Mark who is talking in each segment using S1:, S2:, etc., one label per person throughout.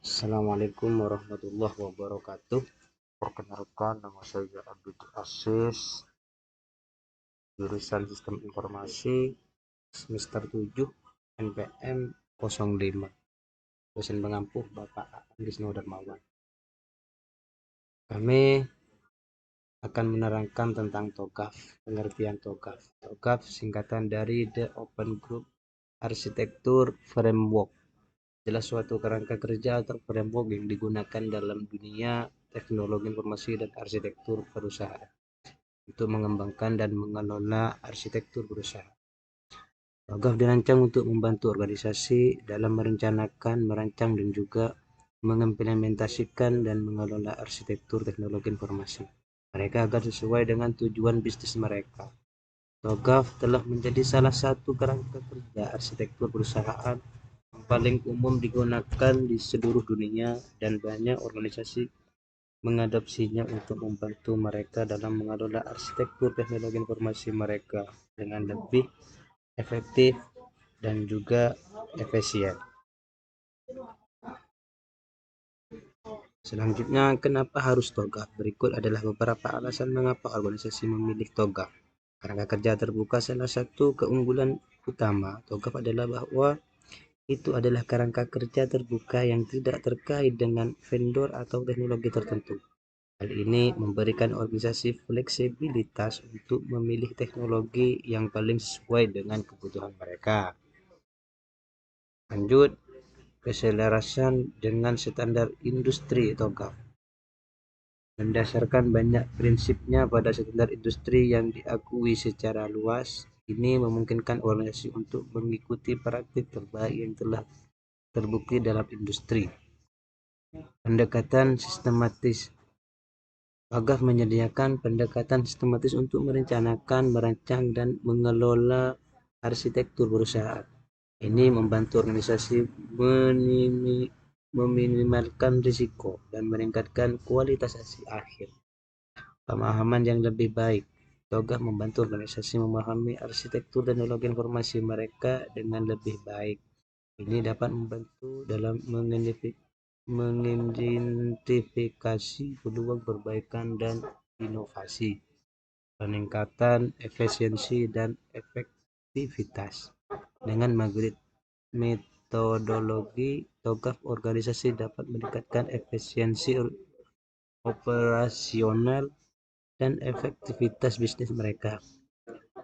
S1: Assalamualaikum warahmatullahi wabarakatuh. Perkenalkan, nama saya Abdul Aziz, jurusan Sistem Informasi semester 7 NPM 05. Dosen pengampu Bapak Wisnu Darmawan. Kami akan menerangkan tentang TOGAF, pengertian TOGAF. TOGAF singkatan dari The Open Group Architecture Framework, adalah suatu kerangka kerja atau framework yang digunakan dalam dunia teknologi informasi dan arsitektur perusahaan untuk mengembangkan dan mengelola arsitektur perusahaan. TOGAF dirancang untuk membantu organisasi dalam merencanakan, merancang, dan juga mengimplementasikan dan mengelola arsitektur teknologi informasi mereka agar sesuai dengan tujuan bisnis mereka. TOGAF telah menjadi salah satu kerangka kerja arsitektur perusahaan yang paling umum digunakan di seluruh dunia, dan banyak organisasi mengadopsinya untuk membantu mereka dalam mengelola arsitektur teknologi informasi mereka dengan lebih efektif dan juga efisien. Selanjutnya, kenapa harus TOGAF? Berikut adalah beberapa alasan mengapa organisasi memilih TOGAF. Kerangka kerja terbuka. Salah satu keunggulan utama TOGAF adalah bahwa itu adalah kerangka kerja terbuka yang tidak terkait dengan vendor atau teknologi tertentu. Hal ini memberikan organisasi fleksibilitas untuk memilih teknologi yang paling sesuai dengan kebutuhan mereka. Lanjut, keselarasan dengan standar industri TOGAF. Berdasarkan banyak prinsipnya pada standar industri yang diakui secara luas, ini memungkinkan organisasi untuk mengikuti praktik terbaik yang telah terbukti dalam industri. Pendekatan sistematis. TOGAF menyediakan pendekatan sistematis untuk merencanakan, merancang, dan mengelola arsitektur perusahaan. Ini membantu organisasi meminimalkan risiko dan meningkatkan kualitas hasil akhir. Pemahaman yang lebih baik. TOGAF membantu organisasi memahami arsitektur dan teknologi informasi mereka dengan lebih baik. Ini dapat membantu dalam mengidentifikasi peluang perbaikan dan inovasi, peningkatan efisiensi dan efektivitas. Dengan metodologi TOGAF, organisasi dapat meningkatkan efisiensi operasional dan efektivitas bisnis mereka.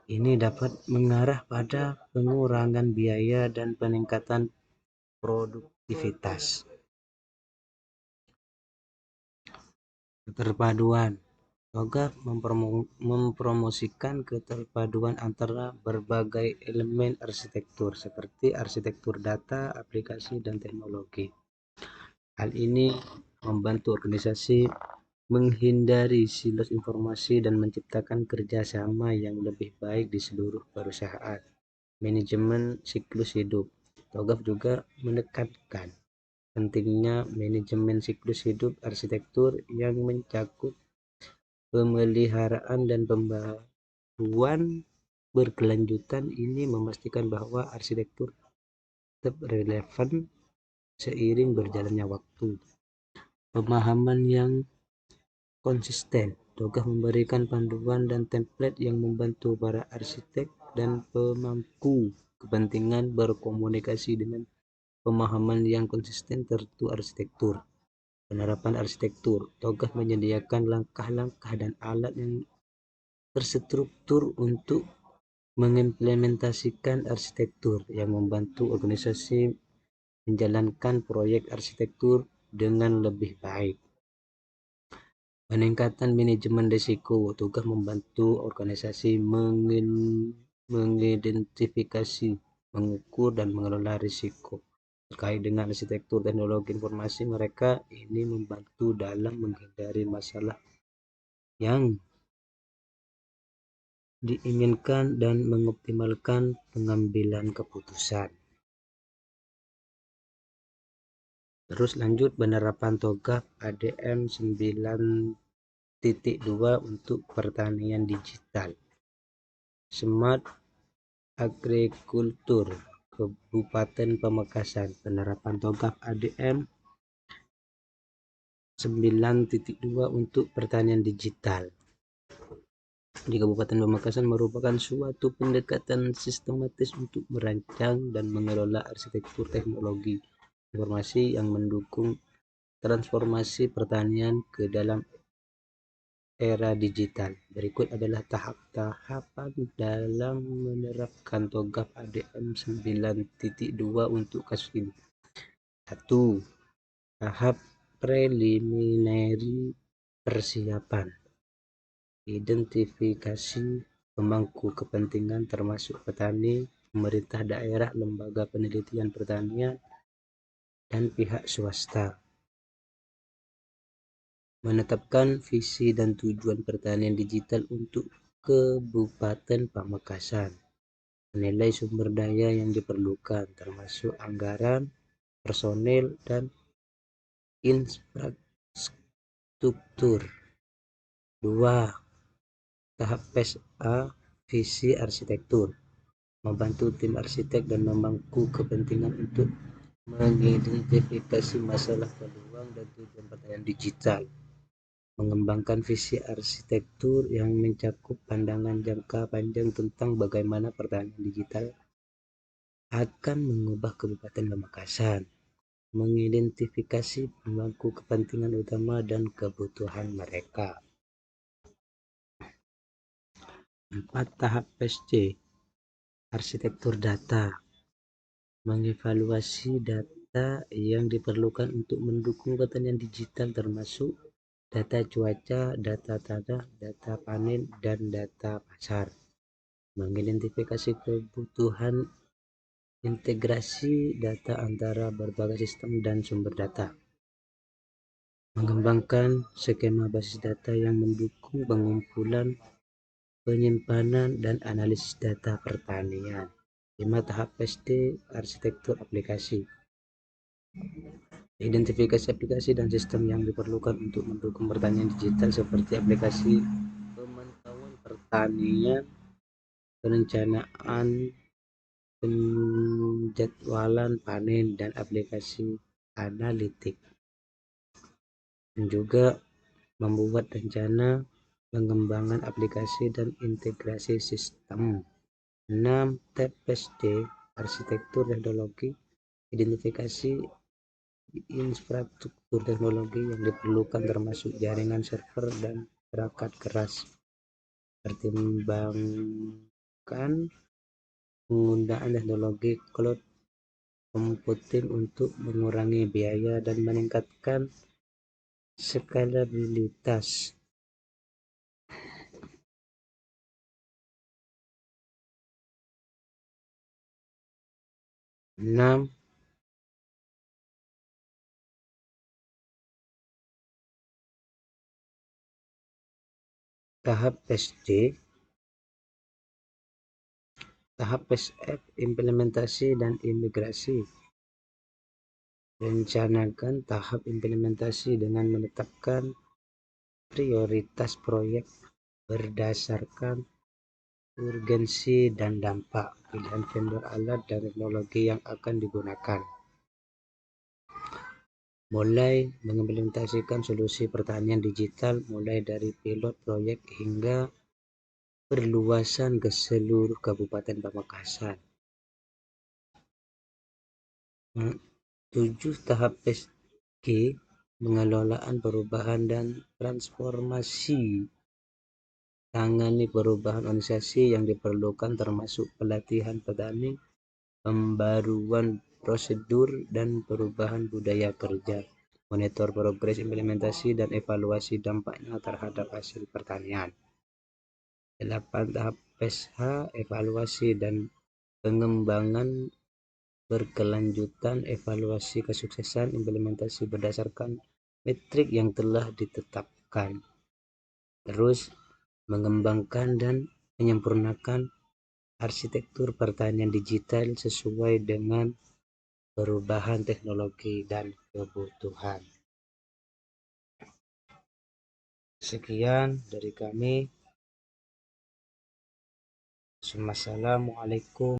S1: Ini dapat mengarah pada pengurangan biaya dan peningkatan produktivitas. Keterpaduan. TOGAF mempromosikan keterpaduan antara berbagai elemen arsitektur seperti arsitektur data, aplikasi, dan teknologi. Hal ini membantu organisasi menghindari silos informasi dan menciptakan kerjasama yang lebih baik di seluruh perusahaan. Manajemen siklus hidup. TOGAF juga menekankan pentingnya manajemen siklus hidup arsitektur yang mencakup pemeliharaan dan pembaruan berkelanjutan. Ini memastikan bahwa arsitektur tetap relevan seiring berjalannya waktu. Pemahaman yang konsisten. TOGAF memberikan panduan dan template yang membantu para arsitek dan pemangku kepentingan berkomunikasi dengan pemahaman yang konsisten tertentu arsitektur. Penerapan arsitektur. TOGAF menyediakan langkah-langkah dan alat yang terstruktur untuk mengimplementasikan arsitektur yang membantu organisasi menjalankan proyek arsitektur dengan lebih baik. Peningkatan manajemen risiko. TOGAF membantu organisasi mengidentifikasi, mengukur, dan mengelola risiko terkait dengan arsitektur teknologi informasi mereka. Ini membantu dalam menghindari masalah yang diinginkan dan mengoptimalkan pengambilan keputusan. Terus lanjut, penerapan TOGAF ADM 9.2 untuk pertanian digital. Smart Agriculture Kabupaten Pamekasan. Penerapan TOGAF ADM 9.2 untuk pertanian digital. Di Kabupaten Pamekasan merupakan suatu pendekatan sistematis untuk merancang dan mengelola arsitektur teknologi informasi yang mendukung transformasi pertanian ke dalam era digital. Berikut adalah tahap-tahapan dalam menerapkan TOGAF ADM 9.2 untuk kasus ini. 1. Tahap preliminary persiapan. Identifikasi pemangku kepentingan termasuk petani, pemerintah daerah, lembaga penelitian pertanian, dan pihak swasta. Menetapkan visi dan tujuan pertanian digital untuk Kabupaten Pamekasan. Menilai sumber daya yang diperlukan, termasuk anggaran, personel, dan infrastruktur. 2. Tahap phase A, visi arsitektur. Membantu tim arsitek dan pemangku kepentingan untuk mengidentifikasi masalah, peluang, dan tujuan pertanian digital. Mengembangkan visi arsitektur yang mencakup pandangan jangka panjang tentang bagaimana pertanian digital akan mengubah Kabupaten Pamekasan. Mengidentifikasi pemangku kepentingan utama dan kebutuhan mereka. 4. Tahap phase C, arsitektur data. Mengevaluasi data yang diperlukan untuk mendukung pertanian digital, termasuk data cuaca, data tanah, data panen, dan data pasar. Mengidentifikasi kebutuhan integrasi data antara berbagai sistem dan sumber data. Mengembangkan skema basis data yang mendukung pengumpulan, penyimpanan, dan analisis data pertanian. 5. Tahap phase D, arsitektur aplikasi. Identifikasi aplikasi dan sistem yang diperlukan untuk mendukung pertanian digital seperti aplikasi pemantauan pertanian, perencanaan, penjadwalan panen, dan aplikasi analitik. Dan juga membuat rencana pengembangan aplikasi dan integrasi sistem. 6. TPSD, arsitektur teknologi. Identifikasi infrastruktur teknologi yang diperlukan termasuk jaringan server dan perangkat keras. Pertimbangkan penggunaan teknologi cloud computing untuk mengurangi biaya dan meningkatkan skalabilitas. 6. Tahap SD. Tahap phase F, implementasi dan imigrasi. Rencanakan tahap implementasi dengan menetapkan prioritas proyek berdasarkan urgensi dan dampak, pilihan vendor alat dan teknologi yang akan digunakan. Mulai mengimplementasikan solusi pertanian digital mulai dari pilot proyek hingga perluasan ke seluruh Kabupaten Pamekasan. 7. Tahap PSG, pengelolaan perubahan dan transformasi. Tangani perubahan organisasi yang diperlukan termasuk pelatihan petani, pembaruan prosedur, dan perubahan budaya kerja. Monitor progres implementasi dan evaluasi dampaknya terhadap hasil pertanian. 8. Tahap PSH, evaluasi dan pengembangan berkelanjutan. Evaluasi kesuksesan implementasi berdasarkan metrik yang telah ditetapkan. Terus mengembangkan dan menyempurnakan arsitektur pertanian digital sesuai dengan perubahan teknologi dan kebutuhan. Sekian dari kami. Assalamualaikum.